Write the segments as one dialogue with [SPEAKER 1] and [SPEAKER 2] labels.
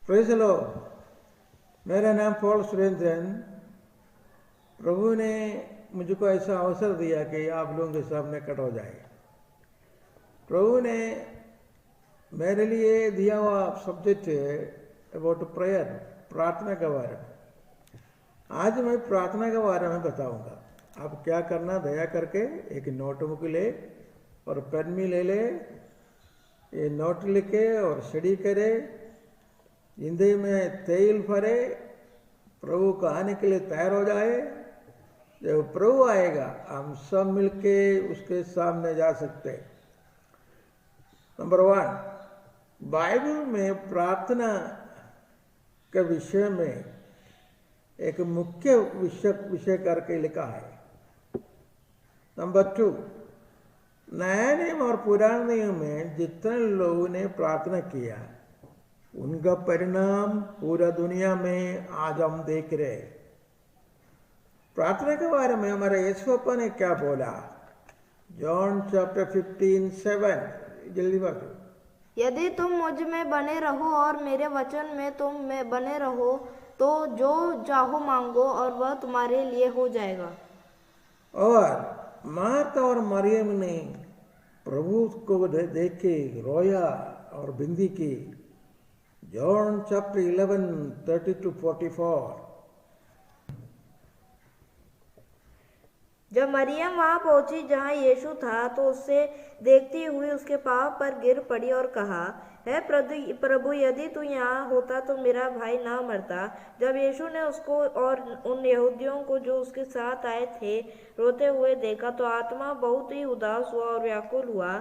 [SPEAKER 1] Praise the Lord. मेरा नाम Paul Surendran. प्रभु ने मुझको ऐसा अवसर दिया कि आप लोगों के सामने खड़ा हो जाए। प्रभु ने मेरे लिए दिया हुआ सब्जेक्ट है अबाउट प्रेयर, प्रार्थना के बारे में। आज मैं प्रार्थना के बारे में बताऊंगा। आप क्या करना, दया करके एक नोटबुक ले और पेन भी ले ले, ये नोट लिखे और स्टडी करे, हिंदी में तेल भरे, प्रभु को आने के लिए तैयार हो जाए। जब प्रभु आएगा हम सब मिलके उसके सामने जा सकते हैं। नंबर 1, बाइबल में प्रार्थना के विषय में एक मुख्य विषय करके लिखा है। नंबर 2, नया नियम और पुराने नियम में जितने लोगों ने प्रार्थना किया उनका परिणाम पूरा दुनिया में आज हम देख रहे हैं। प्रार्थना के बारे में हमारे यीशु पापा ने क्या बोला? जॉन चैप्टर 15:7, जल्दी बात।
[SPEAKER 2] यदि तुम मुझ में बने रहो और मेरे वचन में तुम में बने रहो तो जो चाहो मांगो और वह तुम्हारे लिए हो जाएगा।
[SPEAKER 1] और मार्था और मरियम ने प्रभु को देख के रोया और बिंदी की। John chapter 11:30-44।
[SPEAKER 2] जब मरियम वहां पहुंची जहां यीशु था तो उससे देखती हुई उसके पांव पर गिर पड़ी और कहा, हे प्रभु, यदि तू यहाँ होता तो मेरा भाई ना मरता। जब यीशु ने उसको और उन यहूदियों को जो उसके साथ आए थे रोते हुए देखा तो आत्मा बहुत ही उदास हुआ और व्याकुल हुआ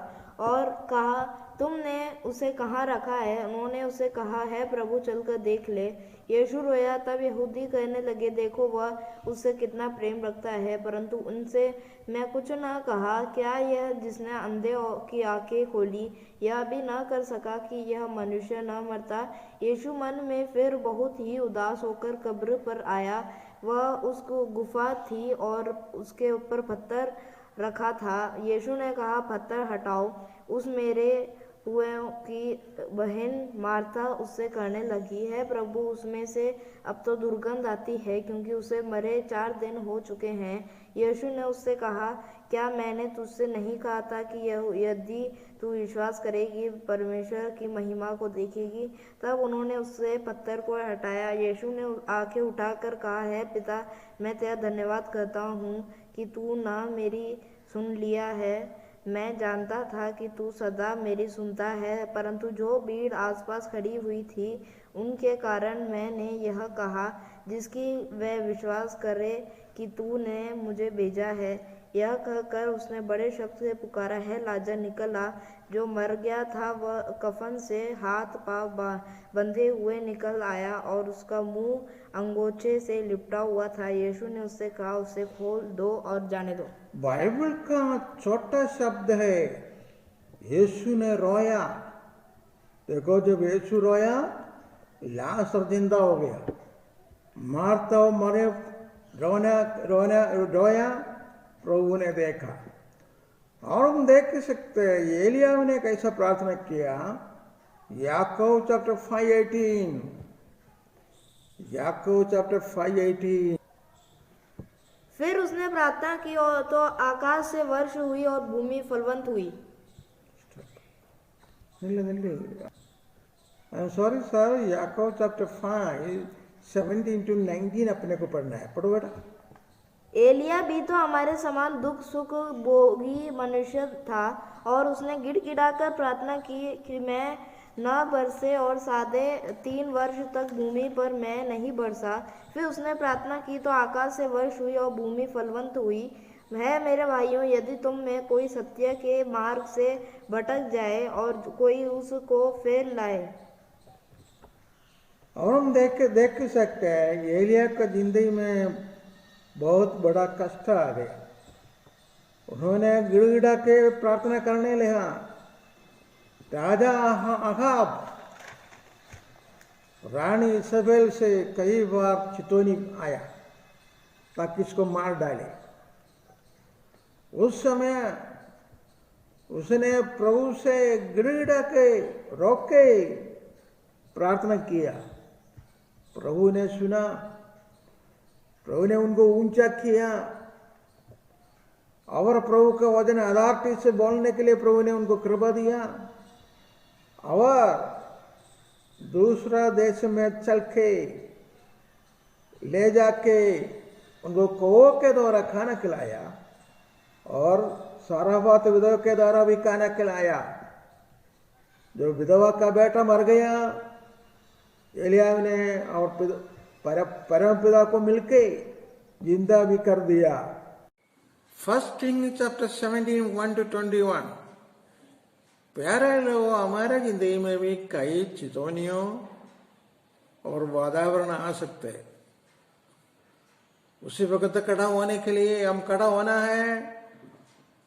[SPEAKER 2] और कहा, तुमने उसे कहाँ रखा है? उन्होंने उसे कहा, है प्रभु, चलकर देख ले। यीशु रोया। तब यहूदी कहने लगे, देखो वह उससे कितना प्रेम रखता है। परंतु उनसे मैं कुछ न कहा। क्या यह जिसने अंधे की आंखें खोली यह भी न कर सका कि यह मनुष्य न मरता? यीशु मन में फिर बहुत ही उदास होकर कब्र पर आया। वह उस गुफा थी और उसके ऊपर पत्थर रखा था। यीशु ने कहा, पत्थर हटाओ। उस मेरे हुए की बहन मार्था उससे कहने लगी, है प्रभु, उसमें से अब तो दुर्गंध आती है क्योंकि उसे मरे 4 दिन हो चुके हैं। यीशु ने उससे कहा, क्या मैंने तुझसे नहीं कहा था कि यदि तू विश्वास करेगी परमेश्वर की महिमा को देखेगी? तब उन्होंने उससे पत्थर को हटाया। यीशु ने आंखें उठाकर कहा, है पिता, मैं तेरा धन्यवाद करता हूँ कि तू ना मेरी सुन लिया है। मैं जानता था कि तू सदा मेरी सुनता है, परंतु जो भीड़ आसपास खड़ी हुई थी उनके कारण मैंने यह कहा, जिसकी वह विश्वास करे कि तूने मुझे भेजा है। यह कहकर उसने बड़े शब्द से पुकारा, है लाजर निकल आ। जो मर गया था वह कफन से हाथ पांव बंधे हुए निकल आया और उसका मुंह अंगोछे से लिपटा हुआ था। यीशु ने उससे कहा, उसे खोल दो और जाने दो।
[SPEAKER 1] बाइबल का छोटा शब्द है, यीशु ने रोया। देखो, जब यीशु रोया लाजर जिंदा हो गया। मार्था और मरियम रोया, प्रभु ने देखा। और हम देख सकते हैं एलिया ने कैसा प्रार्थना किया। याकूब चैप्टर 5:18, याकूब चैप्टर 5:18।
[SPEAKER 2] फिर उसने प्रार्थना की और तो आकाश से वर्षा हुई और भूमि फलवंत हुई।
[SPEAKER 1] सॉरी सर, याकूब चैप्टर 5:17-19 अपने को पढ़ना है। पढ़ो बेटा।
[SPEAKER 2] एलिया भी तो हमारे समान दुख सुख भोगी मनुष्य था और उसने गिड़गिड़ाकर प्रार्थना की कि मैं न बरसे और 3.5 वर्ष तक भूमि पर मैं नहीं बरसा। फिर उसने प्रार्थना की तो आकाश से वर्षा हुई और भूमि फलवंत हुई। है मेरे भाइयों, यदि तुम में कोई सत्य के मार्ग से भटक जाए और कोई उसको फेर लाए।
[SPEAKER 1] और हम देख सकते हैं एलिया का जिंदगी में बहुत बड़ा कष्ट आ गया। उन्होंने गिड़गिड़ा के प्रार्थना करने लगा। राजा अहाब रानी इजबेल से कई बार चितौनी आया ताकि इसको मार डाले। उस समय उसने प्रभु से गिड़गिड़ा के रोके प्रार्थना किया, प्रभु ने सुना, प्रभु ने उनको ऊंचा किया और प्रभु का वचन अथॉरिटी से बोलने के लिए प्रभु ने उनको कृपा दिया और दूसरा देश में चल के ले जाके उनको कौओं के द्वारा खाना खिलाया और साराफात विधवा के द्वारा भी खाना खिलाया। जो विधवा का बेटा मर गया, एलियाह ने और परम पिता को मिलके जिंदा भी कर दिया। First king chapter 17 1-21। प्यारे लोगों, हमारे जिंदगी में भी कई चेतावनियों और वातावरण आ सकते हैं। उसी वक्त खड़ा होने के लिए हम खड़ा होना है।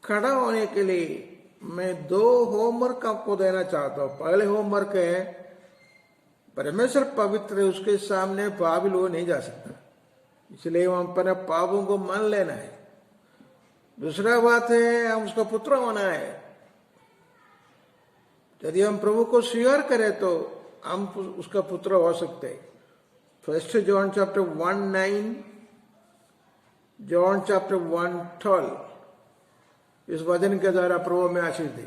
[SPEAKER 1] खड़ा होने के लिए मैं 2 होमवर्क आपको देना चाहता हूं। पहले होमवर्क है, परमेश्वर पवित्र है, उसके सामने पापी लोग नहीं जा सकता, इसलिए हम अपने पापों को मान लेना है। दूसरा बात है, हम उसका पुत्र होना है। यदि हम प्रभु को स्वीकार करें तो हम उसका पुत्र हो सकते हैं। 1 जॉन चैप्टर 1:9, जॉन चैप्टर 1:12 इस वचन के द्वारा प्रभु में आशीष दी।